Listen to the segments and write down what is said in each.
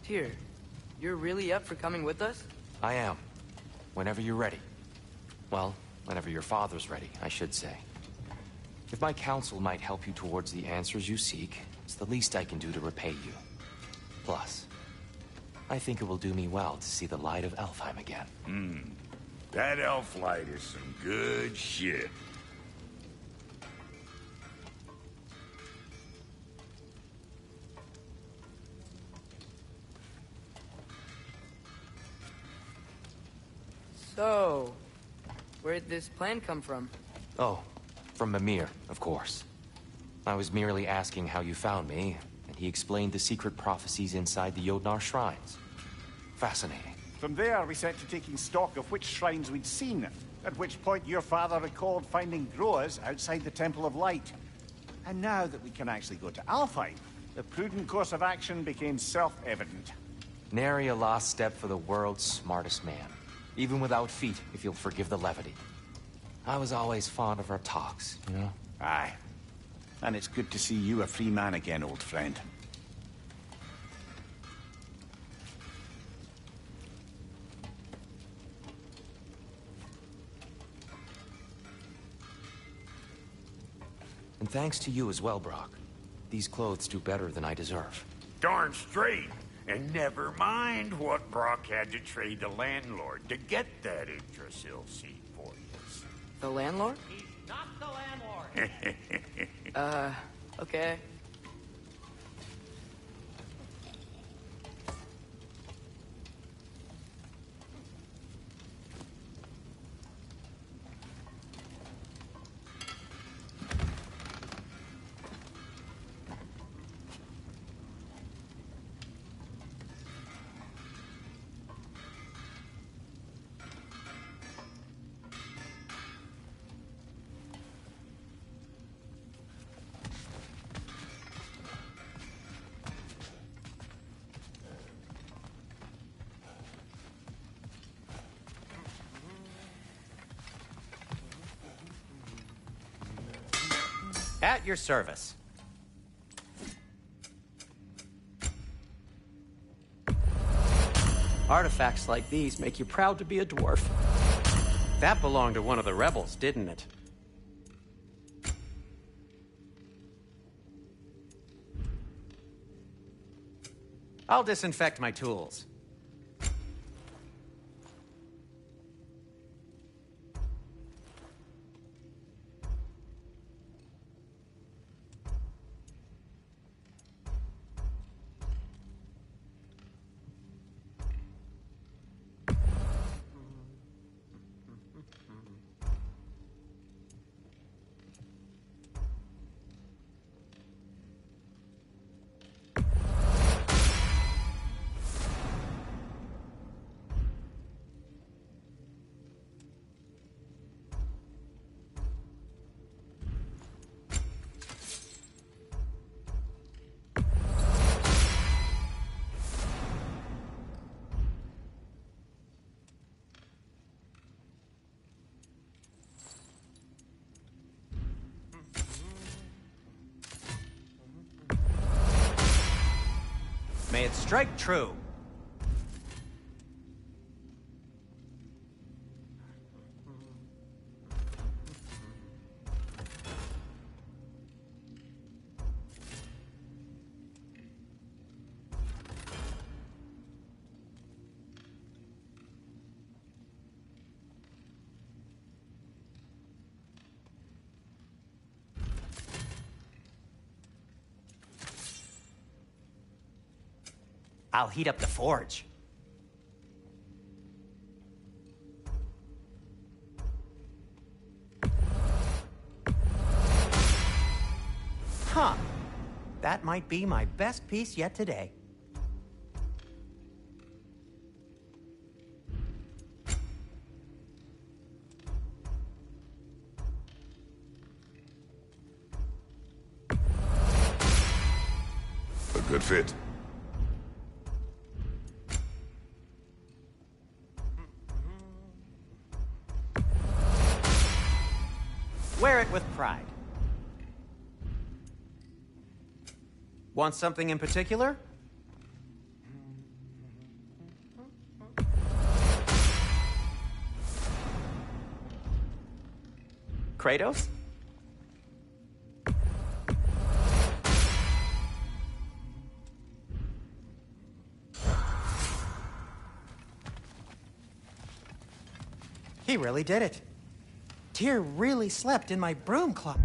Tyr, you're really up for coming with us? I am. Whenever you're ready. Well, whenever your father's ready, I should say. If my counsel might help you towards the answers you seek, it's the least I can do to repay you. Plus, I think it will do me well to see the light of Alfheim again. That elf light is some good shit. So, where'd this plan come from? Oh, from Mimir, of course. I was merely asking how you found me, and he explained the secret prophecies inside the Jotnar shrines. Fascinating. From there, we set to taking stock of which shrines we'd seen, at which point your father recalled finding growers outside the Temple of Light. And now that we can actually go to Alfheim, the prudent course of action became self-evident. Nary a lost step for the world's smartest man. Even without feet, if you'll forgive the levity. I was always fond of our talks, you know? Aye. And it's good to see you a free man again, old friend. And thanks to you as well, Brock. These clothes do better than I deserve. Darn straight. And never mind what Brock had to trade the landlord to get that Yggdrasil seat for you. The landlord? He's not the landlord. Okay. At your service. Artifacts like these make you proud to be a dwarf. That belonged to one of the rebels, didn't it? I'll disinfect my tools. May it strike true. I'll heat up the forge. Huh. That might be my best piece yet today. A good fit. Wear it with pride. Want something in particular? Kratos? He really did it. Tyr really slept in my broom closet.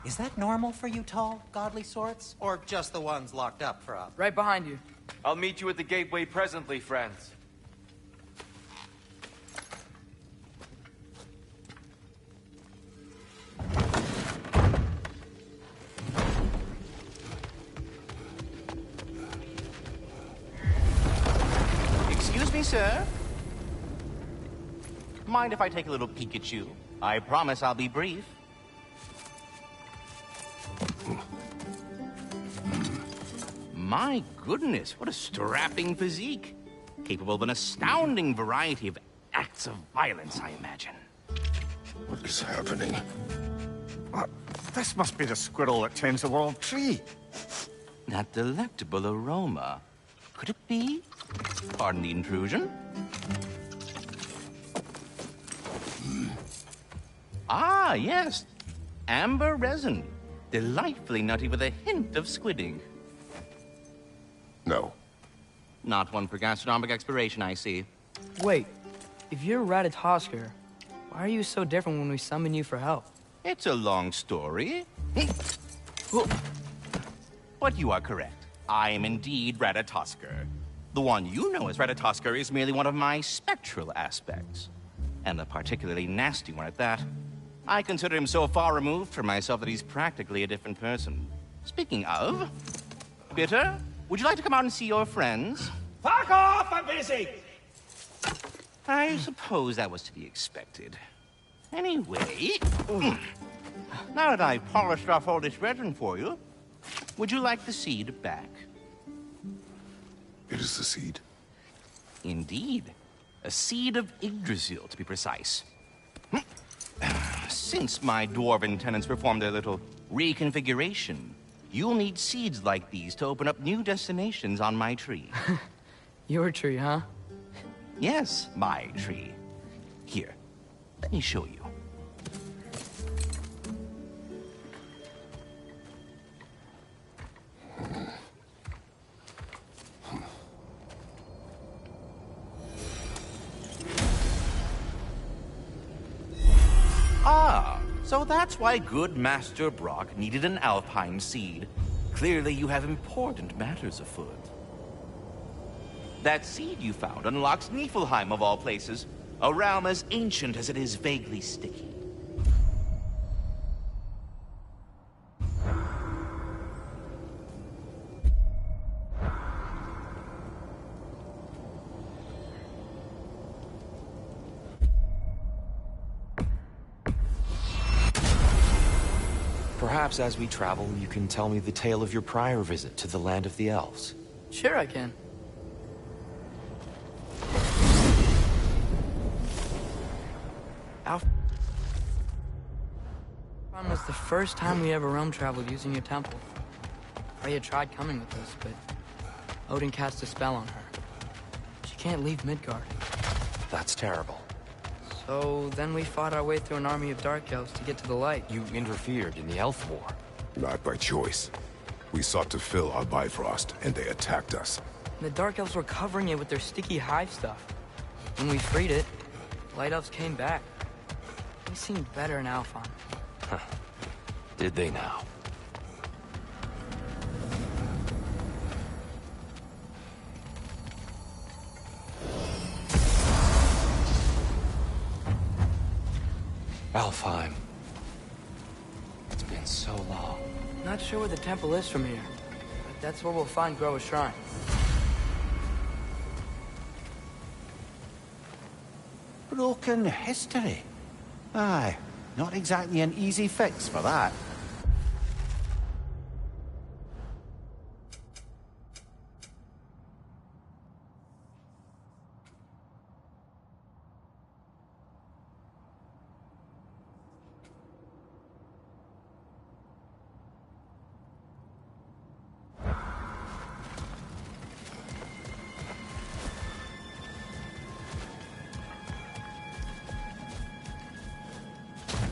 Is that normal for you tall, godly sorts? Or just the ones locked up for us? Right behind you. I'll meet you at the gateway presently, friends. Excuse me, sir? Mind if I take a little peek at you? I promise I'll be brief. My goodness, what a strapping physique. Capable of an astounding variety of acts of violence, I imagine. What is happening? This must be the squirrel that tends the world tree. That delectable aroma. Could it be? Pardon the intrusion. Ah, yes. Amber resin. Delightfully nutty with a hint of squidding. No. Not one for gastronomic exploration, I see. Wait, if you're Ratatosker, why are you so different when we summon you for help? It's a long story. But you are correct. I am indeed Ratatosker. The one you know as Ratatosker is merely one of my spectral aspects. And a particularly nasty one at that. I consider him so far removed from myself that he's practically a different person. Speaking of... Bitter, would you like to come out and see your friends? Fuck off! I'm busy! I suppose that was to be expected. Anyway... Now that I've polished off all this resin for you, would you like the seed back? It is the seed. Indeed. A seed of Yggdrasil, to be precise. Since my dwarven tenants performed their little reconfiguration, you'll need seeds like these to open up new destinations on my tree. Your tree, huh? Yes, my tree. Here, let me show you. Ah, so that's why good Master Brock needed an Alfheim seed. Clearly you have important matters afoot. That seed you found unlocks Niflheim of all places, a realm as ancient as it is vaguely sticky. Perhaps as we travel, you can tell me the tale of your prior visit to the land of the elves. Sure I can. Alfheim was the first time we ever realm traveled using your temple. Freya tried coming with us, but Odin cast a spell on her. She can't leave Midgard. That's terrible. So then we fought our way through an army of dark elves to get to the light. You interfered in the Elf War. Not by choice. We sought to fill our Bifrost, and they attacked us. And the dark elves were covering it with their sticky hive stuff. When we freed it, light elves came back. They seemed better in Alfheim. Did they now? Alfheim. It's been so long. Not sure where the temple is from here. That's where we'll find Groa's shrine. Broken history. Aye, not exactly an easy fix for that.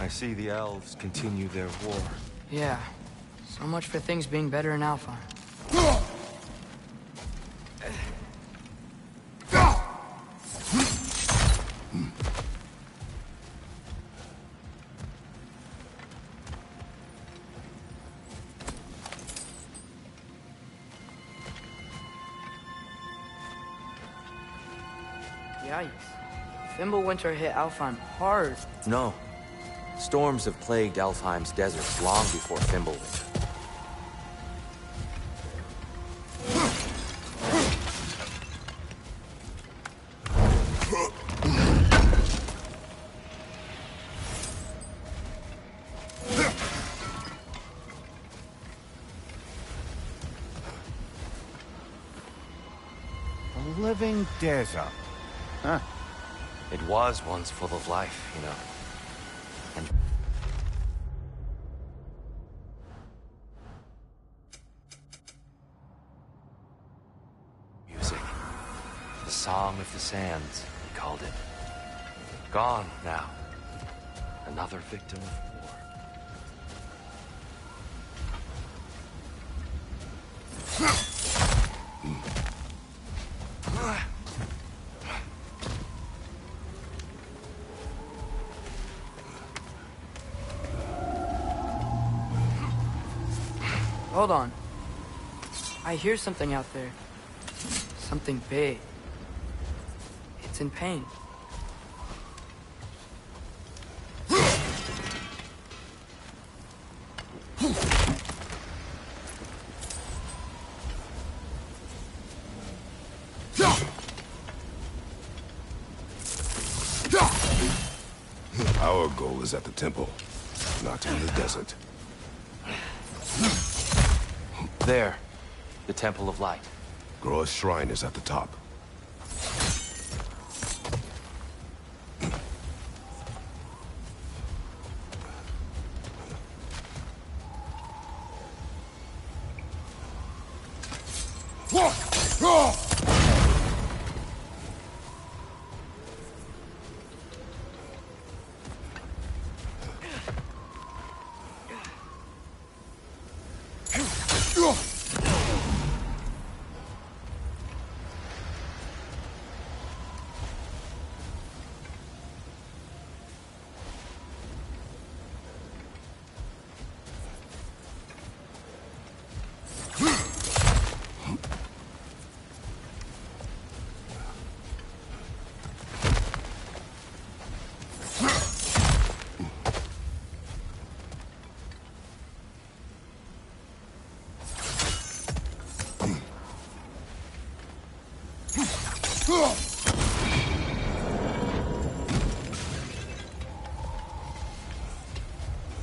I see the elves continue their war. Yeah. So much for things being better in Alfheim. Yikes. Fimbulwinter hit Alfheim hard. No. Storms have plagued Alfheim's deserts long before Fimbulwinter. A living desert. Huh. It was once full of life, you know. And music. The Song of the Sands, he called it. Gone now. Another victim of war. Hold on. I hear something out there. Something big. It's in pain. Our goal is at the temple, not in the desert. There. The Temple of Light. Groa's shrine is at the top.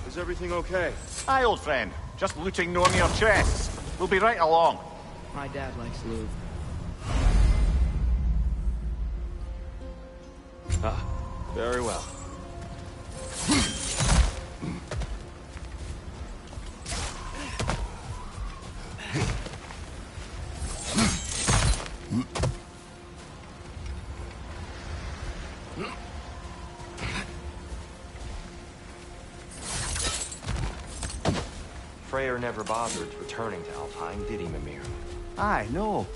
Is everything okay? Aye, old friend. Just looting no near chests. We'll be right along. My dad likes lube. Ah, very well. Freyr never bothered returning to Alfheim, did he, Mimir? Aye, no.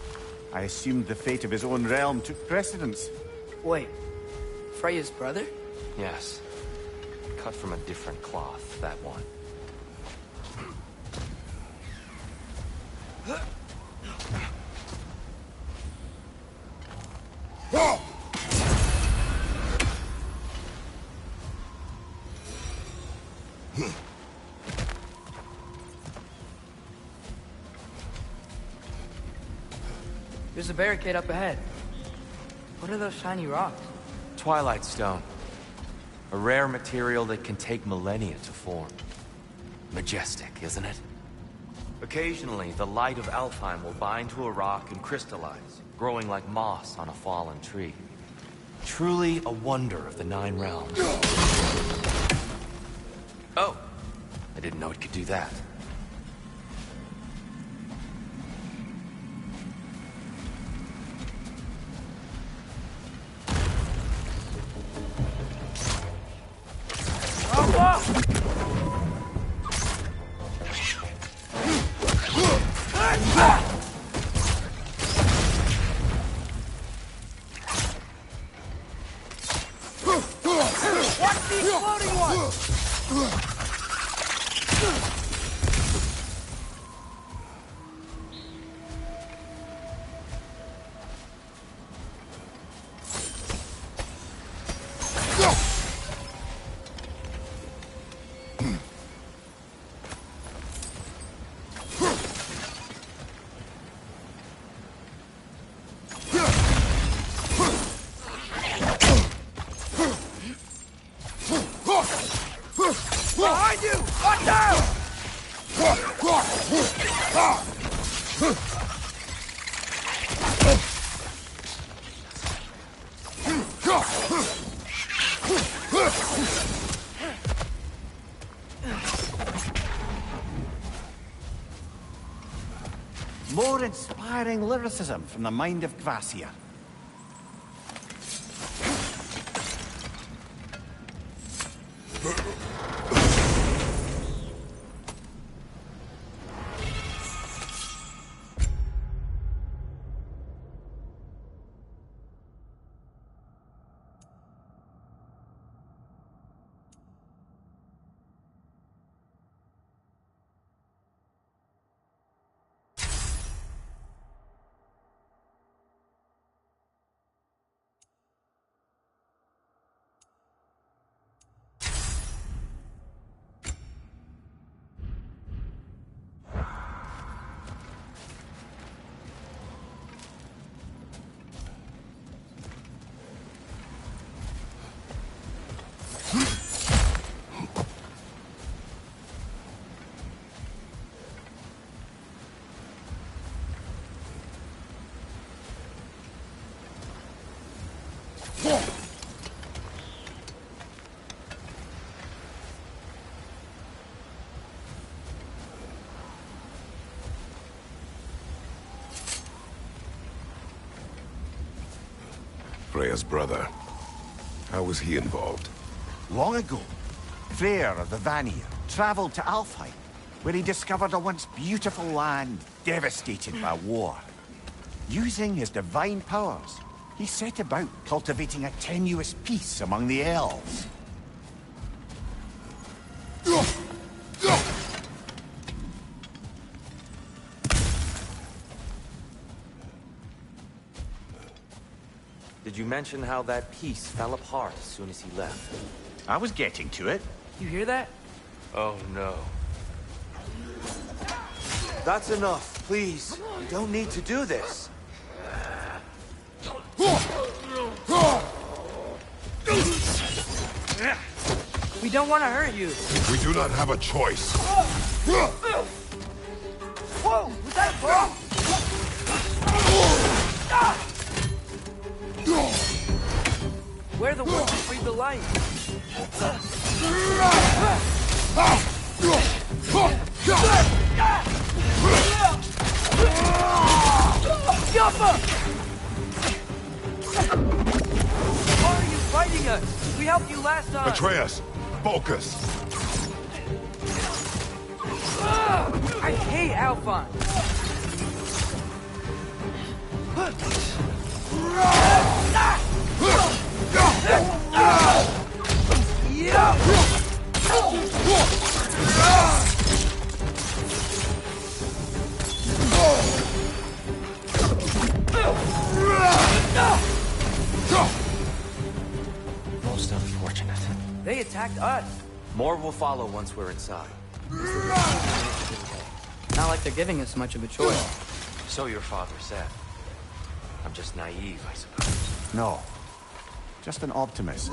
I assumed the fate of his own realm took precedence. Wait. Freya's brother? Yes. Cut from a different cloth, that one. There's a barricade up ahead. What are those shiny rocks? Twilight Stone. A rare material that can take millennia to form. Majestic, isn't it? Occasionally, the light of Alfheim will bind to a rock and crystallize, growing like moss on a fallen tree. Truly a wonder of the Nine Realms. Oh, I didn't know it could do that. Behind you! Watch out! More inspiring lyricism from the mind of Gracia. Freya's brother. How was he involved? Long ago, Freyr of the Vanir traveled to Alfheim, where he discovered a once beautiful land devastated by war. Using his divine powers, he set about cultivating a tenuous peace among the elves. Did you mention how that peace fell apart as soon as he left? I was getting to it. You hear that? Oh no. That's enough, please. You don't need to do this. We don't want to hurt you. We do not have a choice. Whoa! Was that a bomb? We're the ones who breathe the light. Why are you fighting us? We helped you last time. Atreus, focus. I hate Alfheim. Most unfortunate. They attacked us. More will follow once we're inside. Not like they're giving us much of a choice. So your father said. I'm just naive, I suppose. No. Just an optimist.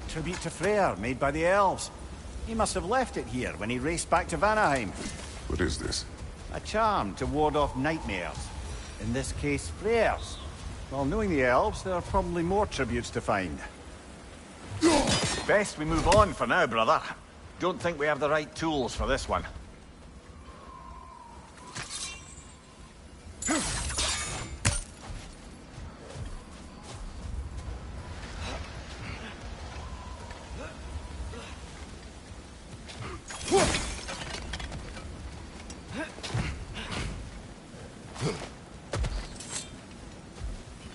Tribute to Freyr, made by the elves. He must have left it here when he raced back to Vanaheim. What is this? A charm to ward off nightmares. In this case, Freyr's. Well, knowing the elves, there are probably more tributes to find. Best we move on for now, brother. Don't think we have the right tools for this one.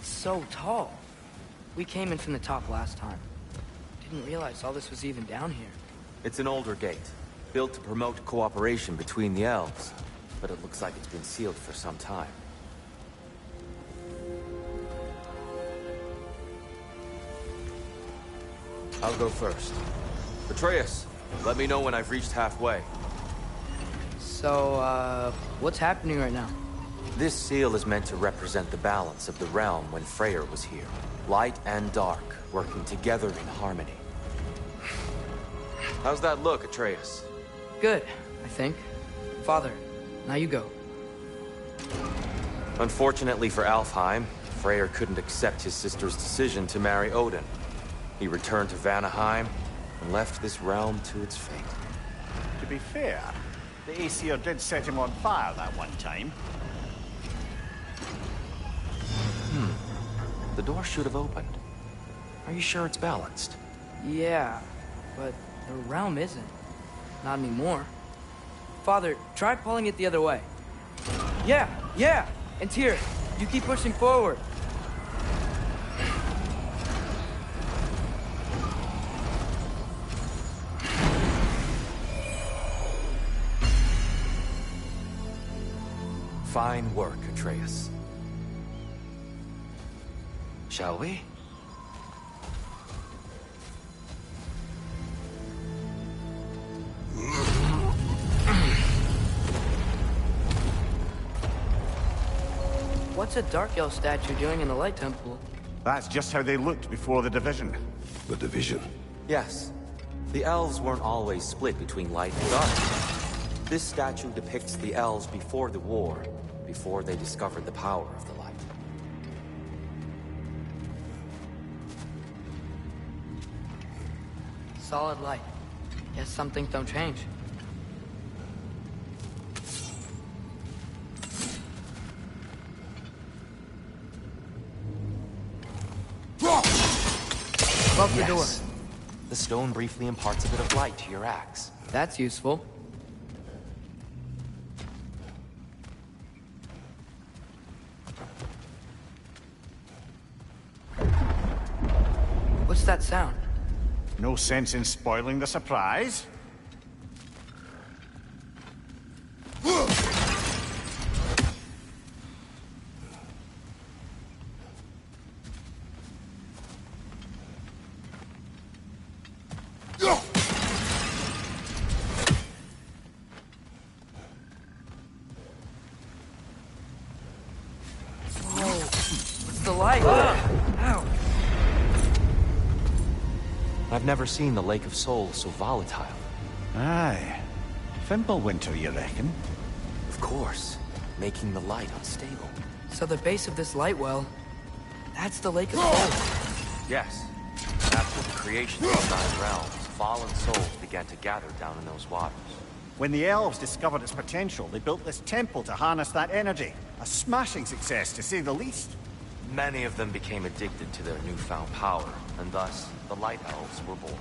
So tall. We came in from the top last time. Didn't realize all this was even down here. It's an older gate, built to promote cooperation between the elves, but it looks like it's been sealed for some time. I'll go first. Atreus, let me know when I've reached halfway. So, what's happening right now? This seal is meant to represent the balance of the realm when Freyr was here. Light and dark, working together in harmony. How's that look, Atreus? Good, I think. Father, now you go. Unfortunately for Alfheim, Freyr couldn't accept his sister's decision to marry Odin. He returned to Vanaheim and left this realm to its fate. To be fair, the Aesir did set him on fire that one time. The door should have opened. Are you sure it's balanced? Yeah, but the realm isn't. Not anymore. Father, try pulling it the other way. Yeah! And Tyr, you keep pushing forward. Fine work, Atreus. Shall we? What's a Dark Elf statue doing in the Light Temple? That's just how they looked before the division. The division. Yes. The elves weren't always split between light and dark. This statue depicts the elves before the war, before they discovered the power of the light. Solid light. Guess some things don't change. Above the door. The stone briefly imparts a bit of light to your axe. That's useful. What's that sound? No sense in spoiling the surprise. The light. Ow. I've never seen the Lake of Souls so volatile. Aye. Fimbulwinter, you reckon? Of course, making the light unstable. So the base of this light well, that's the Lake of Souls. Yes. After the creation of the nine realms, fallen souls began to gather down in those waters. When the elves discovered its potential, they built this temple to harness that energy. A smashing success, to say the least. Many of them became addicted to their newfound power, and thus, the Light Elves were born.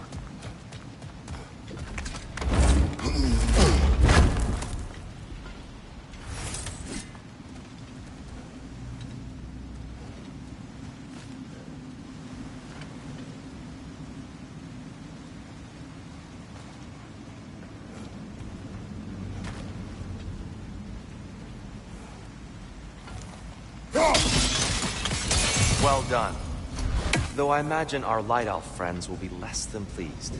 Well done. Though I imagine our Light Elf friends will be less than pleased.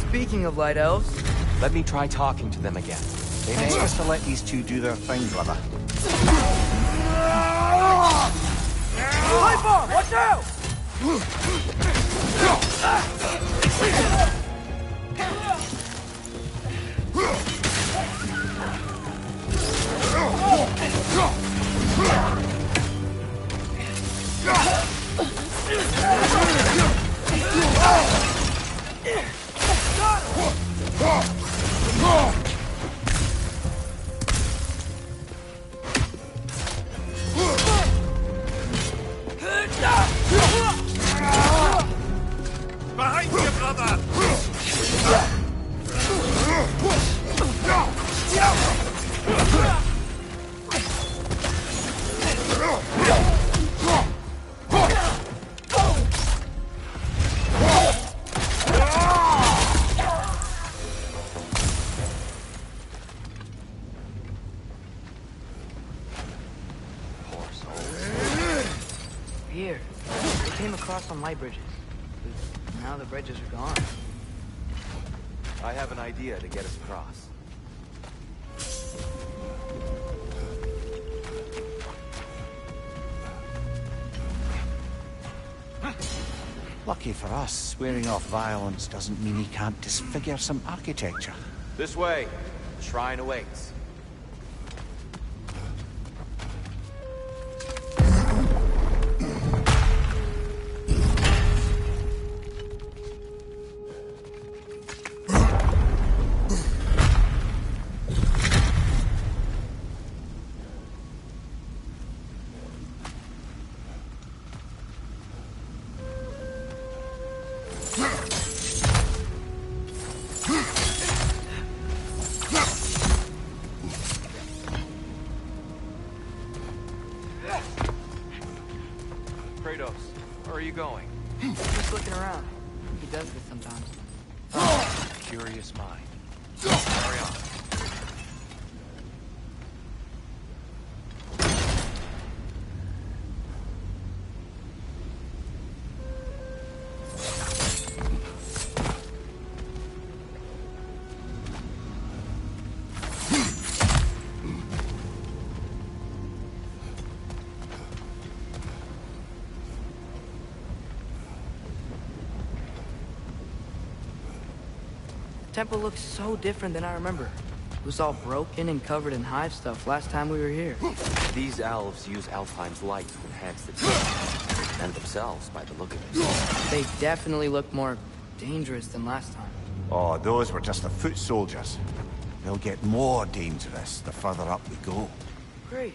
Speaking of Light Elves... Let me try talking to them again. They may just to let these two do their thing, brother. Alva, watch out! Behind you, brother! Here. They came across on light bridges. But now the bridges are gone. I have an idea to get us across. Lucky for us, swearing off violence doesn't mean he can't disfigure some architecture. This way. The shrine awaits. Kratos, where are you going? Just looking around. He does this sometimes. Curious mind. Carry on. The temple looks so different than I remember. It was all broken and covered in hive stuff last time we were here. These elves use Alfheim's light to enhance the temple, and themselves by the look of it. They definitely look more dangerous than last time. Oh, those were just the foot soldiers. They'll get more dangerous the further up we go. Great.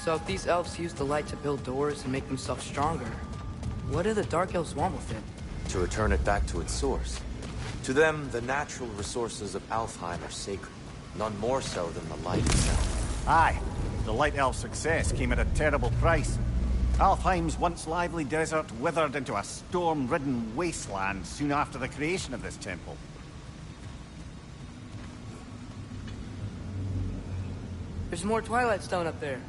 So if these elves use the light to build doors and make themselves stronger, what do the Dark Elves want with it? To return it back to its source. To them, the natural resources of Alfheim are sacred, none more so than the light itself. Aye, the Light Elf's success came at a terrible price. Alfheim's once lively desert withered into a storm-ridden wasteland soon after the creation of this temple. There's more Twilight Stone up there.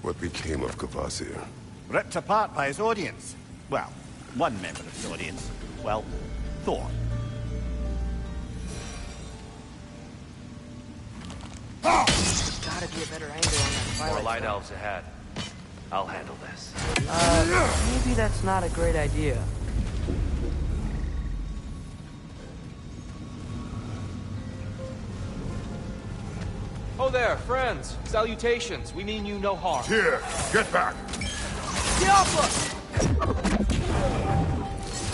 What became of Kvasir? Ripped apart by his audience. Well, one member of his audience. Well, Thor. Gotta be a better angle on that Twilight More light Stone. elves ahead. I'll handle this. Maybe that's not a great idea. Oh there, friends. Salutations. We mean you no harm. Here, get back! The Alpha!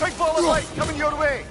Big ball of light coming your way!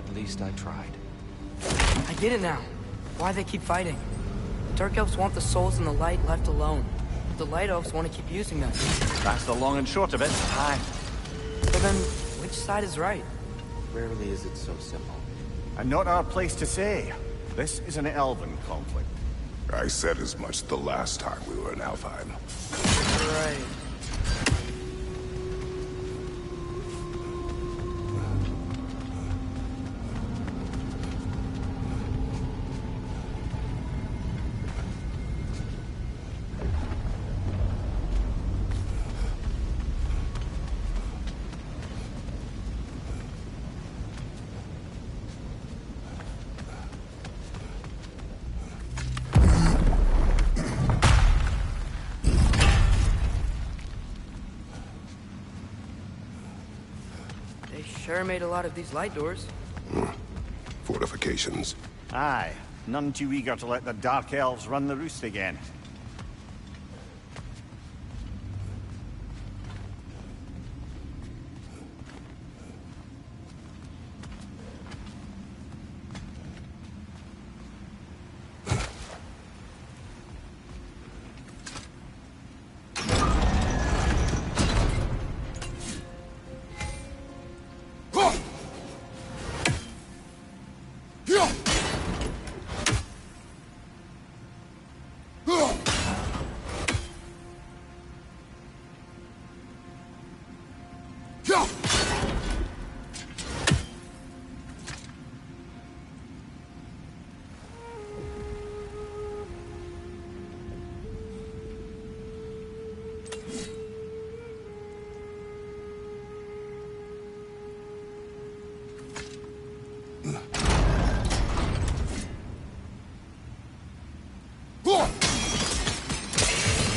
At least I tried. I get it now. Why they keep fighting. The Dark Elves want the souls in the light left alone. The Light Elves want to keep using them. That's the long and short of it. Aye. So then, which side is right? Rarely is it so simple. And not our place to say. This is an elven conflict. I said as much the last time we were in Alfheim. Right. They sure made a lot of these light doors. Fortifications. Aye. None too eager to let the Dark Elves run the roost again.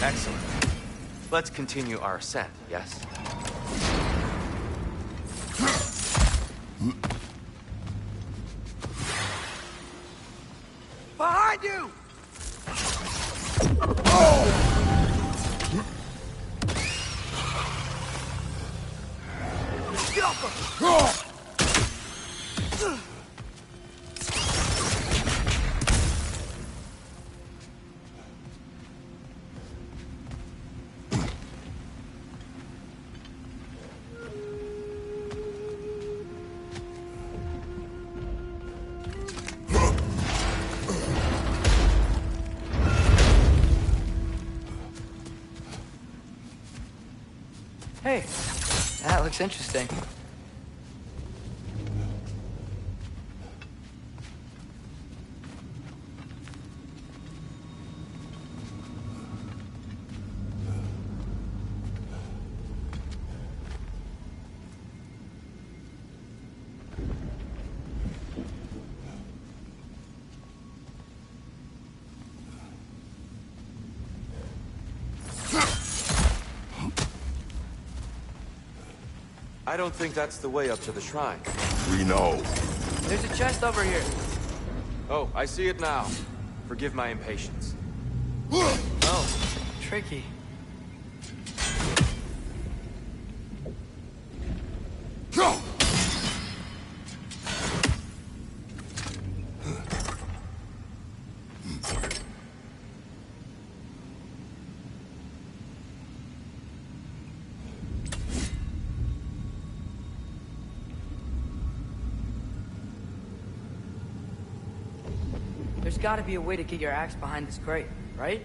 Excellent. Let's continue our ascent, yes? Behind you! Hey, that looks interesting. I don't think that's the way up to the shrine. We know. There's a chest over here. Oh, I see it now. Forgive my impatience. Oh, tricky. There's gotta be a way to get your axe behind this crate, right?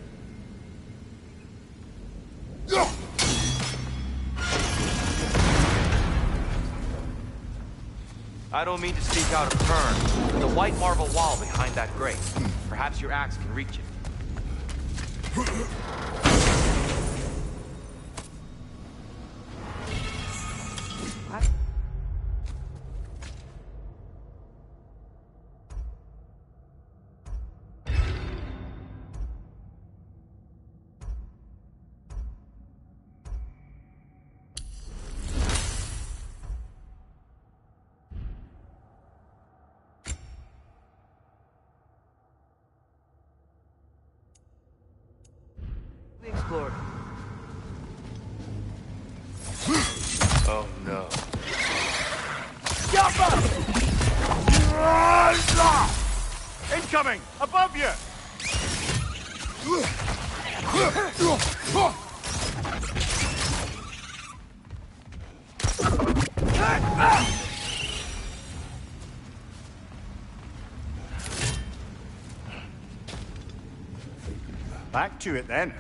I don't mean to speak out of turn, but the white marble wall behind that grate. Perhaps your axe can reach it. Explored. Oh no. Incoming! Above you! Back to it then.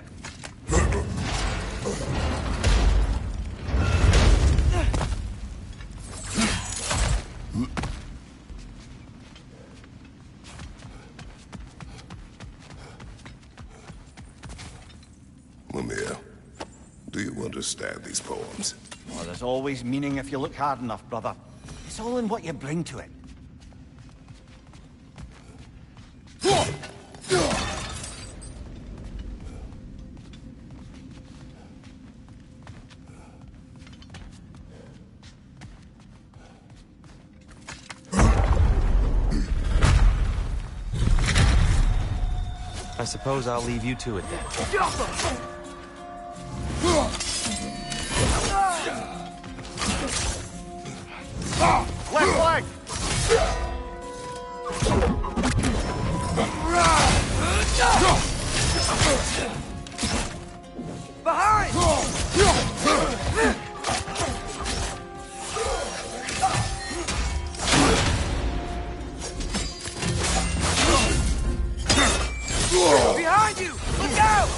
Lemire, do you understand these poems? Well, there's always meaning if you look hard enough, brother. It's all in what you bring to it. I suppose I'll leave you to it then. Left leg! Behind! Behind you! Look out!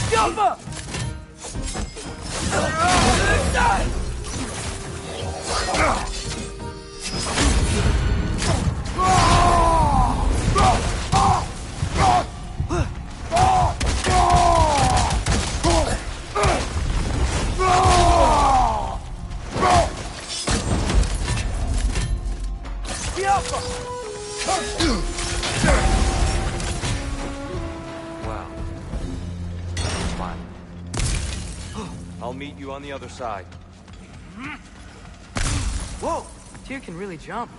Jump up! I'll meet you on the other side. Whoa! Tyr can really jump.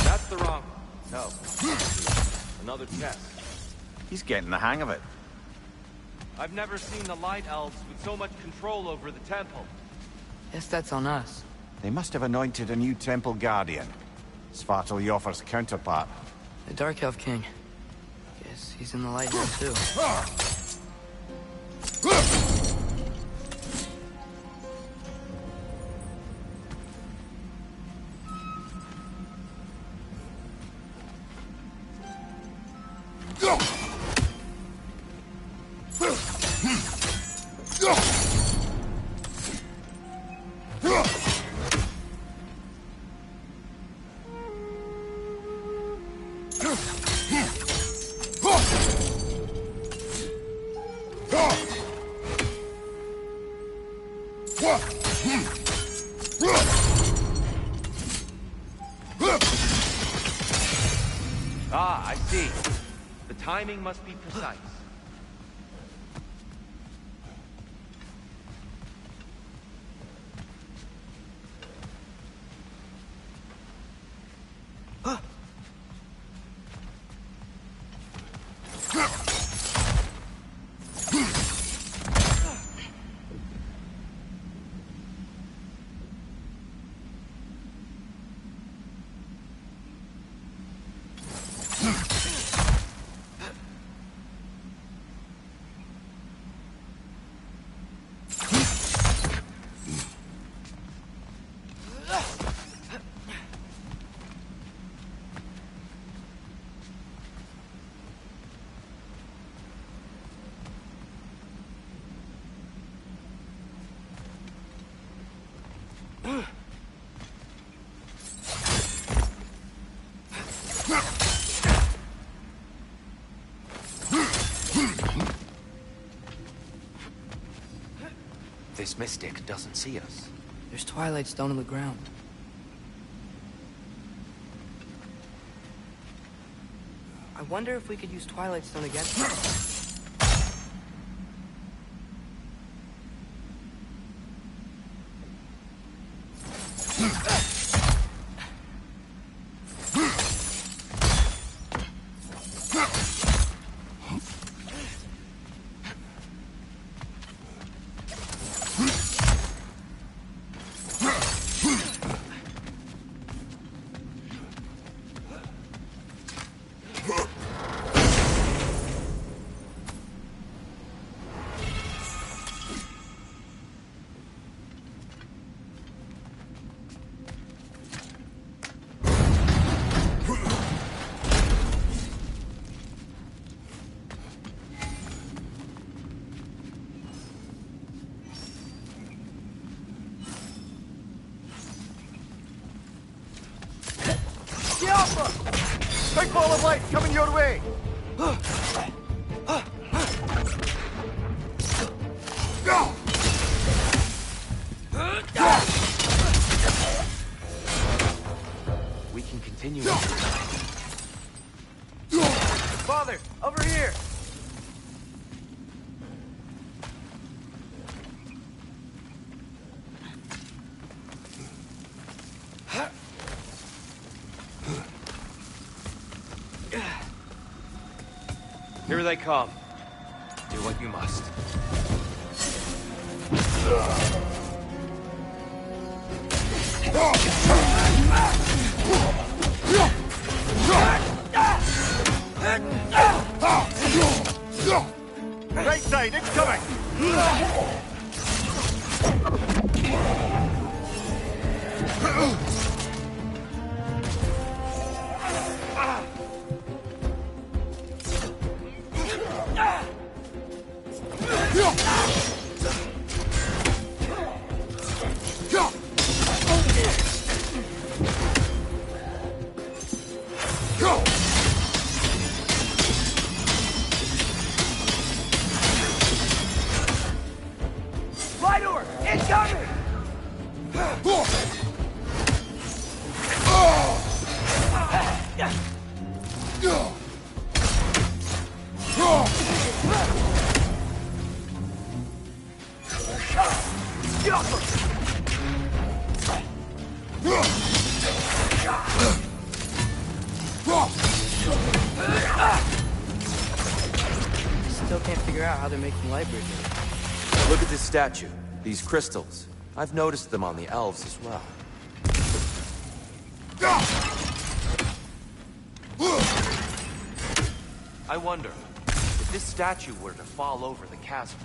That's the wrong... No. Another test. He's getting the hang of it. I've never seen the Light Elves with so much control over the temple. Guess that's on us. They must have anointed a new temple guardian. Svartalfjord's counterpart. The Dark Elf King. Guess he's in the light now, too. Ah, I see. The timing must be precise. This mystic doesn't see us. There's Twilight Stone on the ground. I wonder if we could use Twilight Stone against him. Alpha! Big ball of light coming your way! We can continue. Father, over here! Here they come. Do what you must. Right side, it's coming! Flight incoming! Still can't figure out how they're making light bridges. Look at this statue. These crystals. I've noticed them on the elves as well. I wonder, if this statue were to fall over the chasm,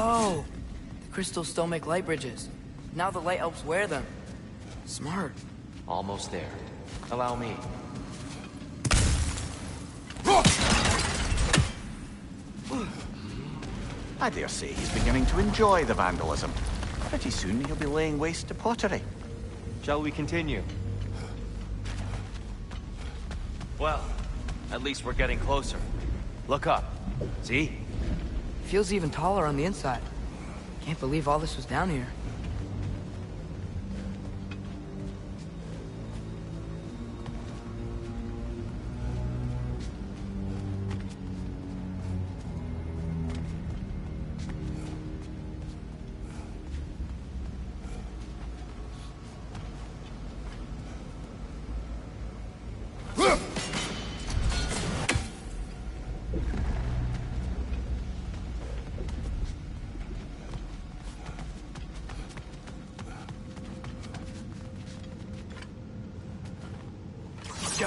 Oh, the crystals still make light bridges. Now the light elves wear them. Smart. almost there. Allow me. I dare say he's beginning to enjoy the vandalism. Pretty soon he'll be laying waste to pottery. Shall we continue? Well, at least we're getting closer. Look up. See? Feels even taller on the inside. Can't believe all this was down here. Go.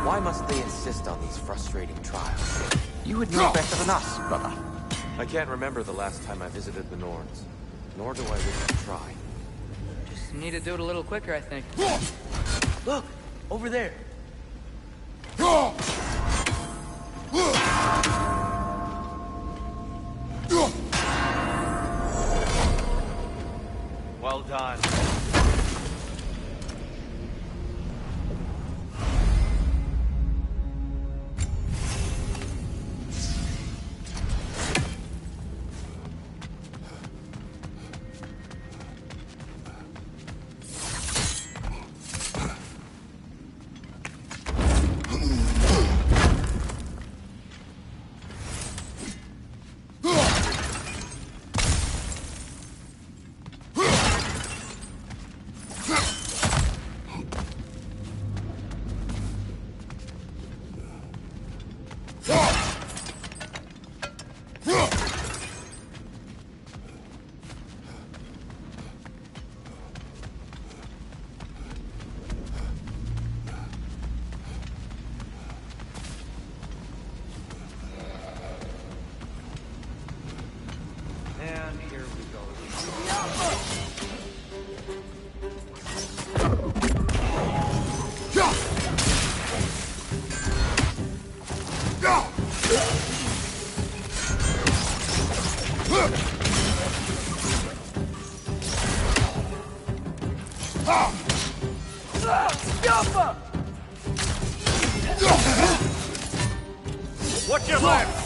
Why must they insist on these frustrating trials? You would know better than us, brother. I can't remember the last time I visited the Norns. Nor do I wish to try. Just need to do it a little quicker, I think. Look! Over there! Well done. And here we go. Alpha! Watch your left!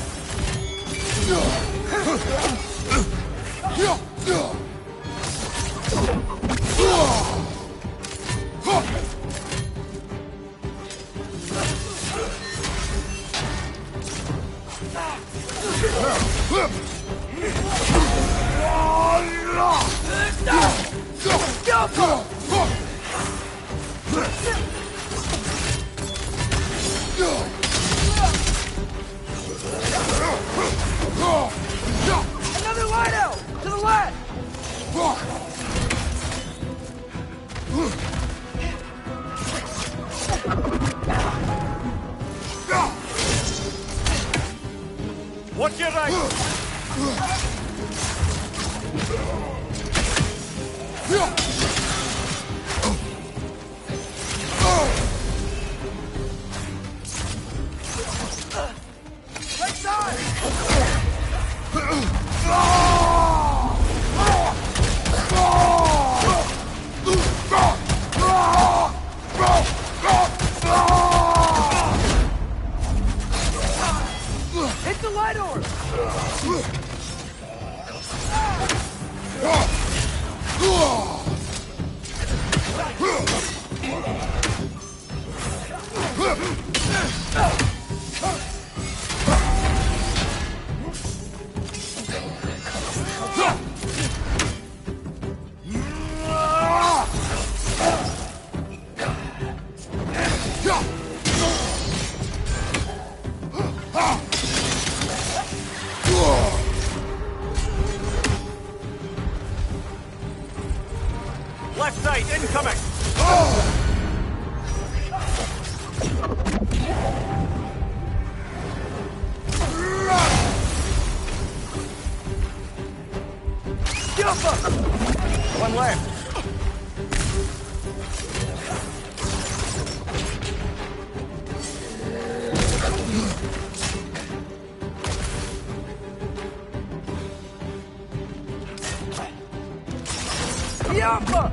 Another light out! To the left! Watch your right! Right side! Hit the light orb! Left side, incoming! One left. Alpha!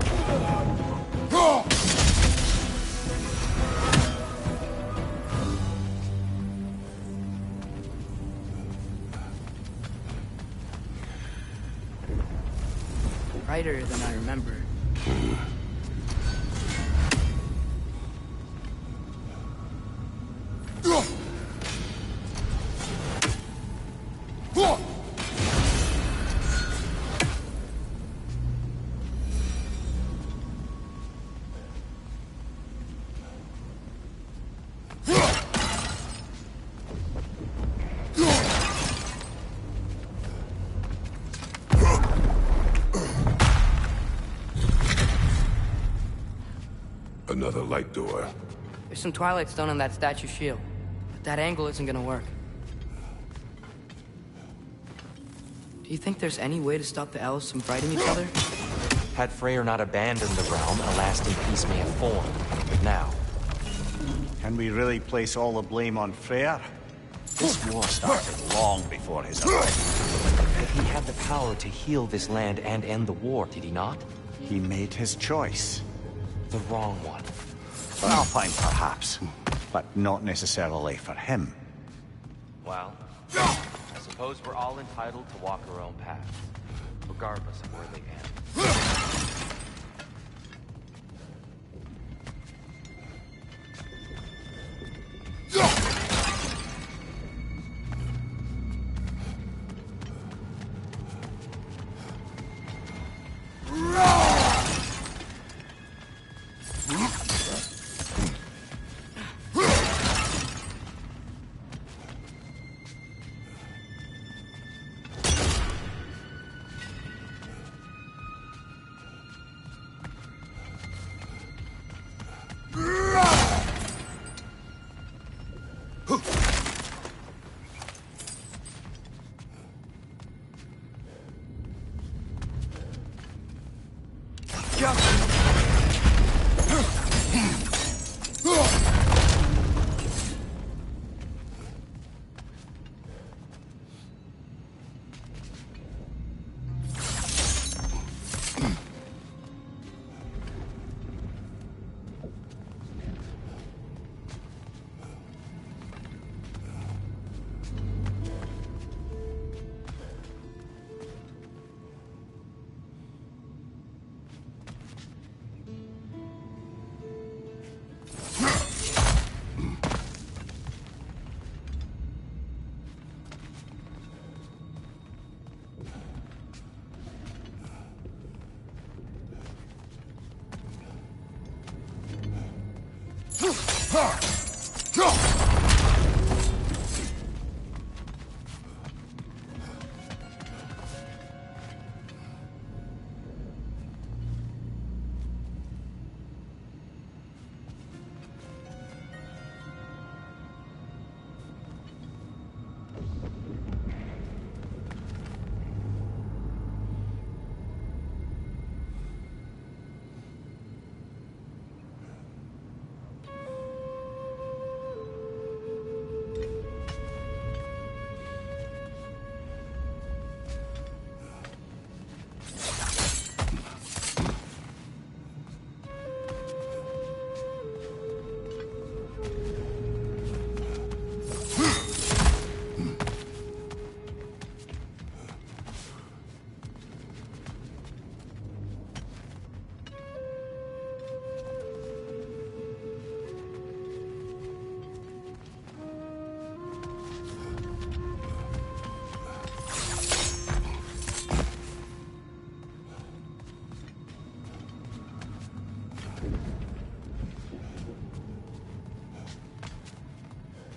Brighter than I remember. Another light door. There's some Twilight Stone on that statue shield, but that angle isn't gonna work. Do you think there's any way to stop the elves from fighting each other? Had Freyr not abandoned the realm, a lasting peace may have formed. But now, Can we really place all the blame on Freyr? This war started long before his arrival. but he had the power to heal this land and end the war, did he not? He made his choice. The wrong one. For Alfheim, perhaps, but not necessarily for him. Well, I suppose we're all entitled to walk our own paths, regardless of where they end.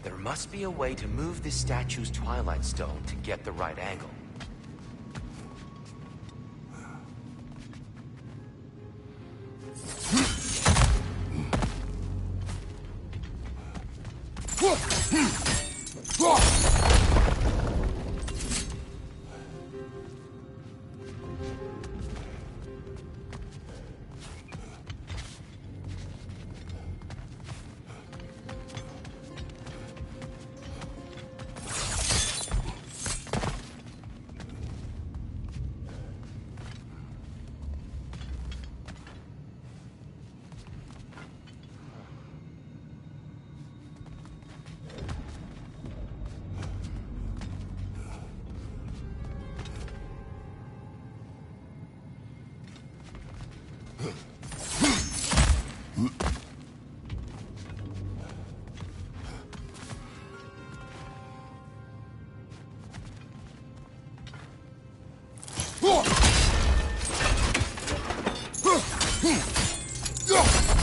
There must be a way to move this statue's Twilight Stone to get the right angle.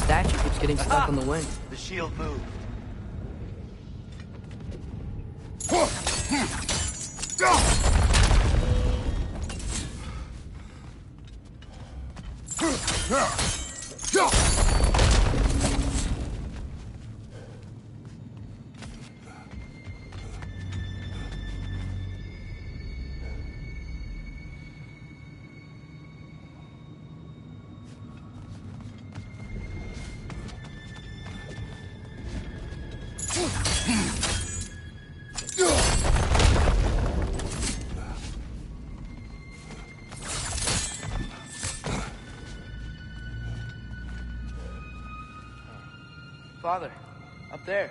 Statue keeps getting stuck on the wind. The shield moved. Father, up there.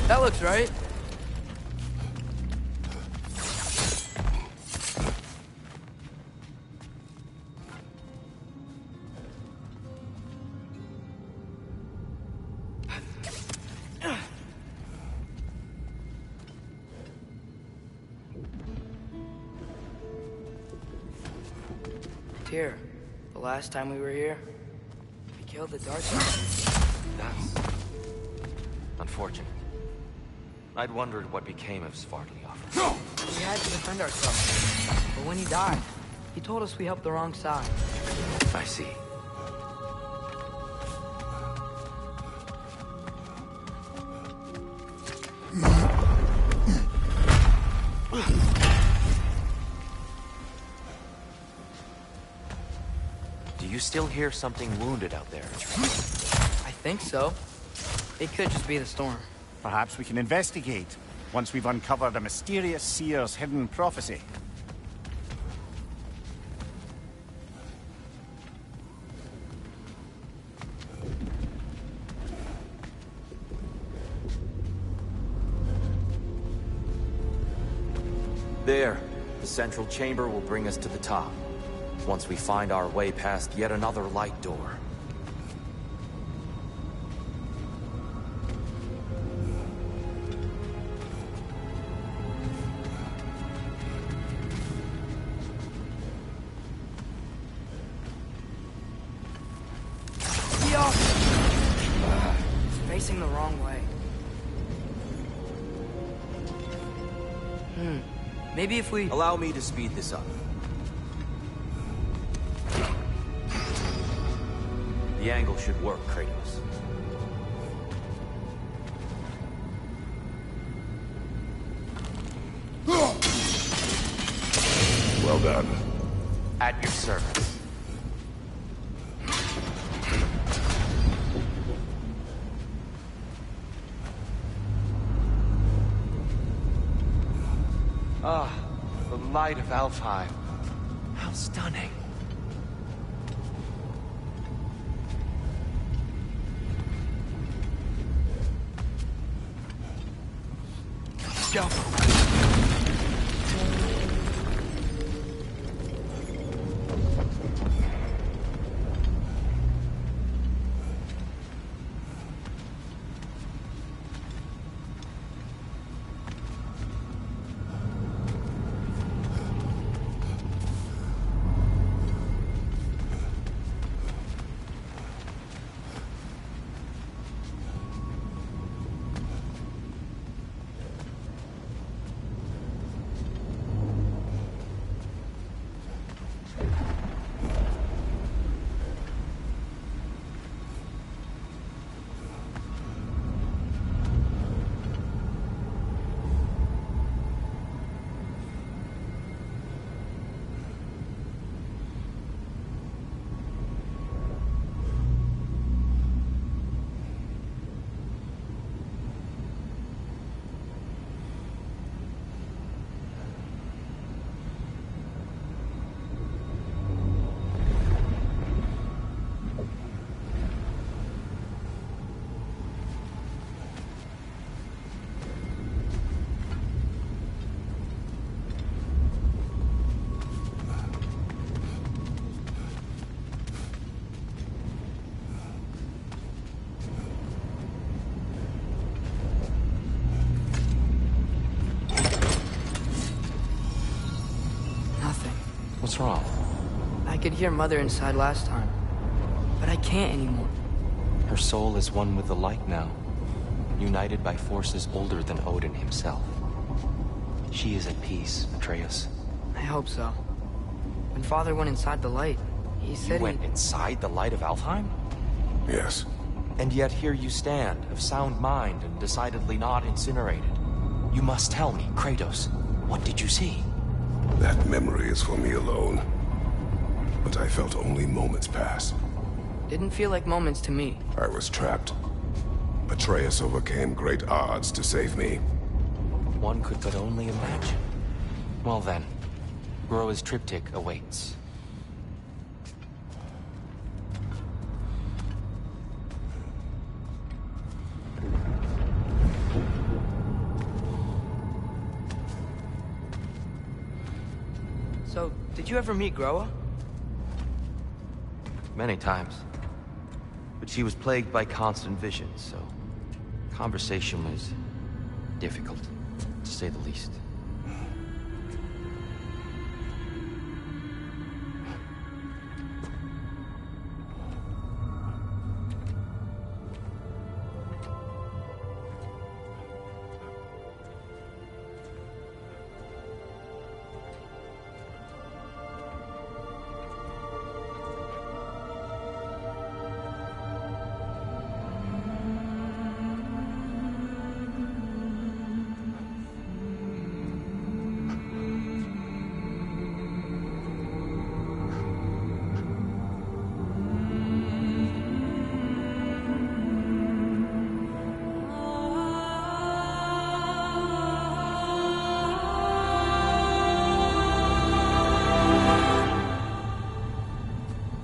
That looks right. Here, the last time we were here, we killed the Dark Side. That's unfortunate. I'd wondered what became of Svartalfheim. We had to defend ourselves. But when he died, he told us we helped the wrong side. I see. Do you still hear something wounded out there? I think so. It could just be the storm. Perhaps we can investigate, once we've uncovered a mysterious seer's hidden prophecy. There. The The central chamber will bring us to the top. Once we find our way past yet another light door. Facing the wrong way. Maybe if we... Allow me to speed this up. The angle should work, Kratos. Well done. At your service. Ah, the light of Alfheim. How stunning. Go. What's wrong? I could hear Mother inside last time, but I can't anymore. Her soul is one with the light now, united by forces older than Odin himself. She is at peace, Atreus. I hope so. When Father went inside the light, he said You went inside the light of Alfheim? Yes. And yet here you stand, of sound mind and decidedly not incinerated. You must tell me, Kratos, what did you see? That memory is for me alone. But I felt only moments pass. Didn't feel like moments to me. I was trapped. Atreus overcame great odds to save me. One could but only imagine. Well then, Groa's triptych awaits. So, did you ever meet Groa? Many times. But she was plagued by constant visions, so conversation was difficult, to say the least.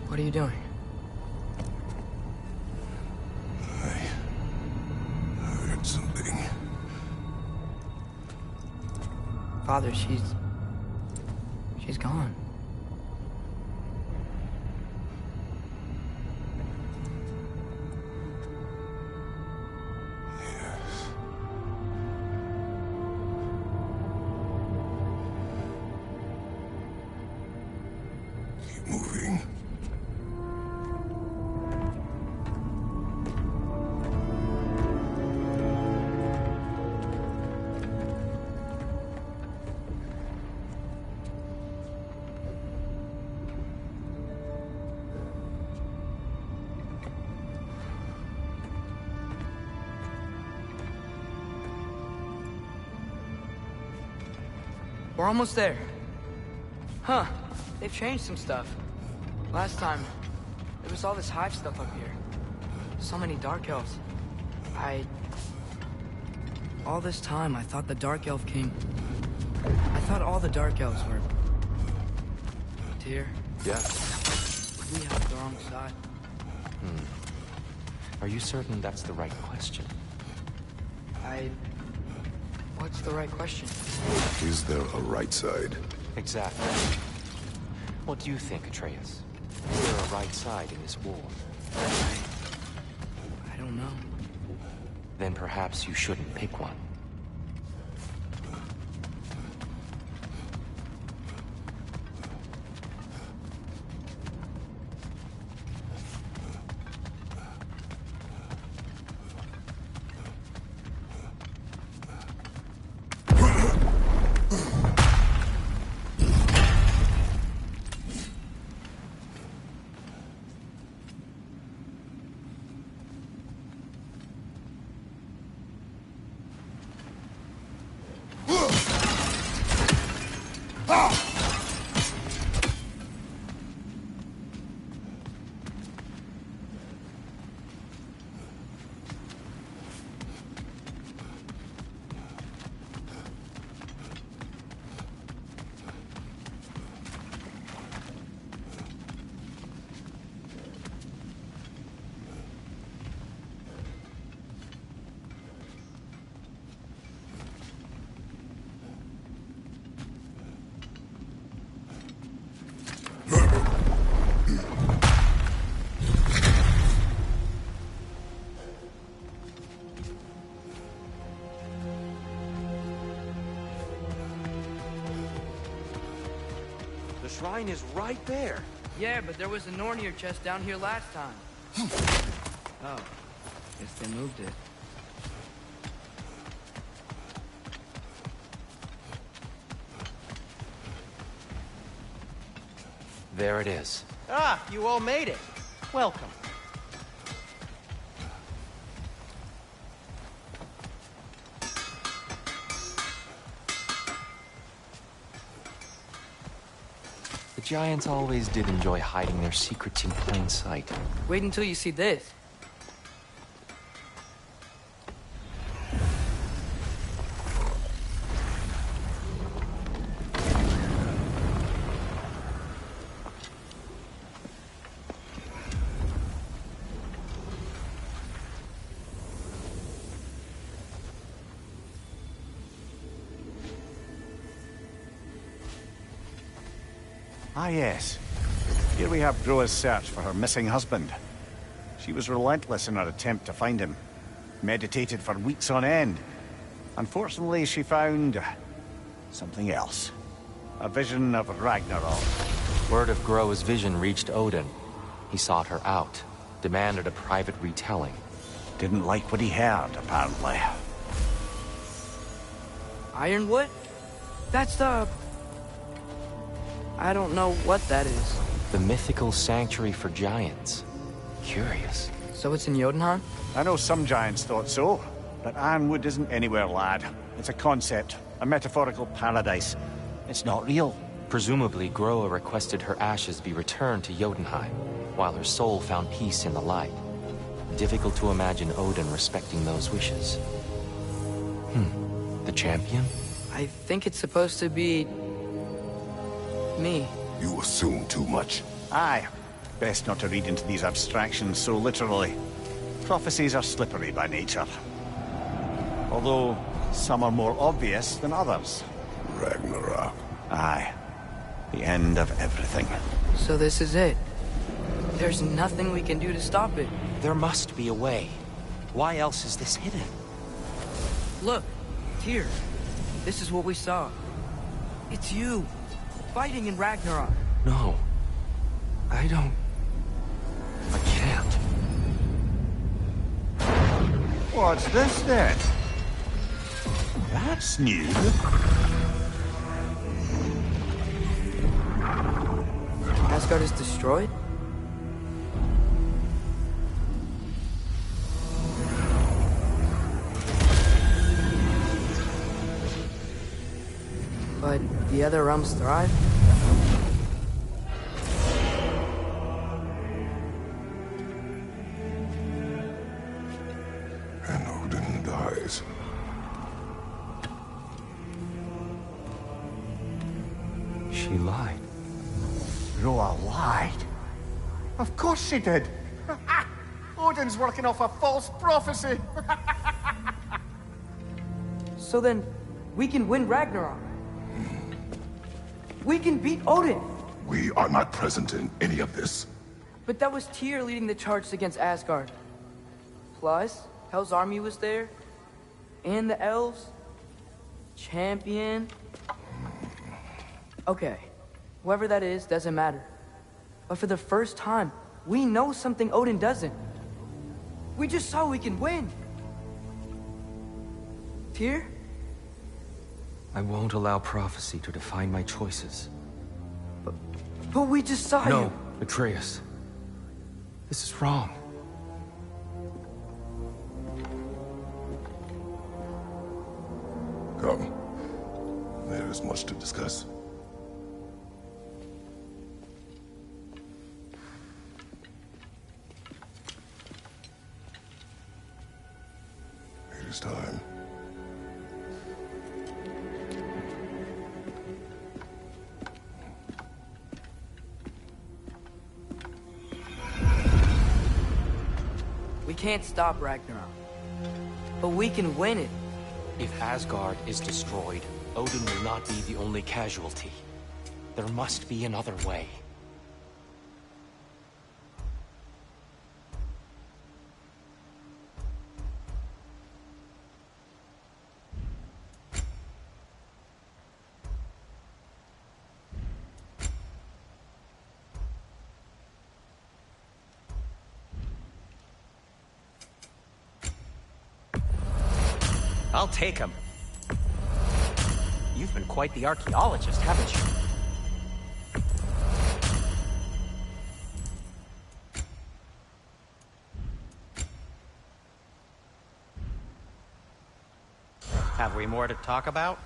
What are you doing? I heard something. Father, she's... gone. Moving. We're almost there. Huh. They've changed some stuff. Last time, there was all this hive stuff up here. So many Dark Elves. All this time, I thought the Dark Elf came... I thought all the Dark Elves were... Tyr. Yeah. We have the wrong side. Are you certain that's the right question? What's the right question? Is there a right side? Exactly. What do you think, Atreus? Is there a right side in this war? I don't know. Then perhaps you shouldn't pick one. The shrine is right there. Yeah, but there was a Nornir chest down here last time. Oh, guess they moved it. There it is. Ah, you all made it. Welcome. The giants always did enjoy hiding their secrets in plain sight. Wait until you see this. Ah, yes. Here we have Groa's search for her missing husband. She was relentless in her attempt to find him. Meditated for weeks on end. Unfortunately, she found... something else. A vision of Ragnarok. Word of Groa's vision reached Odin. He sought her out, demanded a private retelling. Didn't like what he heard, apparently. Ironwood? That's the... I don't know what that is. The mythical sanctuary for giants. Curious. So it's in Jotunheim? I know some giants thought so, but Ironwood isn't anywhere, lad. It's a concept, a metaphorical paradise. It's not real. Presumably, Groa requested her ashes be returned to Jotunheim, while her soul found peace in the light. Difficult to imagine Odin respecting those wishes. The champion? I think it's supposed to be... me. You assume too much. Aye. Best not to read into these abstractions so literally. Prophecies are slippery by nature. Although, some are more obvious than others. Ragnarok. Aye. The end of everything. So this is it. There's nothing we can do to stop it. There must be a way. Why else is this hidden? Look, here. This is what we saw. It's you, fighting in Ragnarok. No. I can't. What's this then? That's new. Asgard is destroyed? But the other realms thrive? And Odin dies. She lied. Roa lied. Of course she did. Odin's working off a false prophecy. So then, we can win Ragnarok. We can beat Odin. We are not present in any of this. But that was Tyr leading the charge against Asgard. Plus, Hell's army was there. And the elves. Champion. Okay. Whoever that is, doesn't matter. But for the first time, we know something Odin doesn't. We just saw we can win. Tyr? I won't allow prophecy to define my choices. But we just saw you. No, Atreus. This is wrong. Come. There is much to discuss. It is time. We can't stop Ragnarok. But we can win it. If Asgard is destroyed, Odin will not be the only casualty. There must be another way. I'll take him. You've been quite the archaeologist, haven't you? Have we more to talk about?